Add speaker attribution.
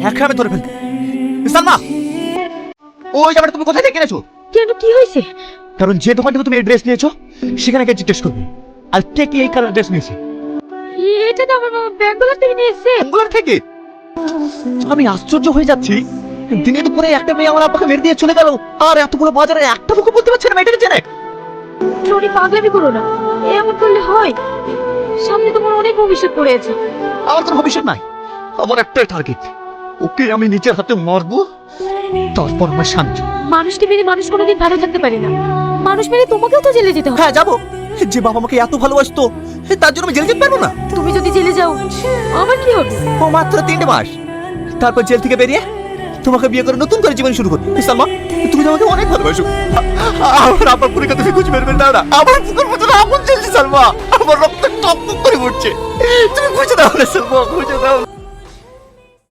Speaker 1: একা আমি ধরে ফেলতে। সালমা, ওই জামাটা তুমি কোথায় থেকে কিনেছো?
Speaker 2: কেন, কি হয়েছে?
Speaker 1: কারণ যে দোকান থেকে তুমি এই ড্রেস নিয়েছো সেখানে গিয়ে জিজ্ঞেস করবে আর কে কি এই কালার ড্রেস নিয়েছে।
Speaker 2: এটা তো আমার বাবা ব্যাঙ্গালোর থেকে নিয়ে এসেছে।
Speaker 1: ব্যাঙ্গালোর থেকে? আমি আশ্চর্য হয়ে যাচ্ছি, দিনে দুপুরে একটা মেয়ে আমার আব্বাকে মেরে দিয়ে চলে গেল, আর এতগুলো বাজারে একটা মুখে বলতে পারছে না মেয়েটাকে চেনে।
Speaker 2: টনি, পাগলামি করো না, এমন করলে হয়? সামনে তোমার অনেক ভবিষ্যৎ পড়ে আছে।
Speaker 1: আমার কোনো ভবিষ্যৎ নাই, আমার একটাই টার্গেট, ওকে আমি নিজের হাতে মারবো, তারপর আমার শান্তি।
Speaker 2: মানুষকে মেরে মানুষ কোনোদিন ভালো থাকতে পারে না। মানুষ মেরে তোমাকেও তো জেলে যেতে হবে।
Speaker 1: হ্যাঁ যাবো, যে বাবা আমাকে এত ভালোবাসতো তার জন্য আমি জেলে যেতে পারবো না?
Speaker 2: তুমি যদি জেলে যাও আমার কি হবে?
Speaker 1: ও মাত্র 3 মাস, তারপর জেল থেকে বেরিয়ে তোমাকে বিয়ে করে নতুন করে জীবন শুরু করবো। সালমা, তুমি তো আমাকে অনেক ভালোবাসো, আমার আব্বা পুরীকে তুমি খুঁজে বের করে দাও না, আমার বুকের মধ্যে আগুন জ্বলছে সালমা, আমার রক্ত টক টক করে উঠছে, তুমি খুঁজে দাও না সালমা, খুঁজে দাও।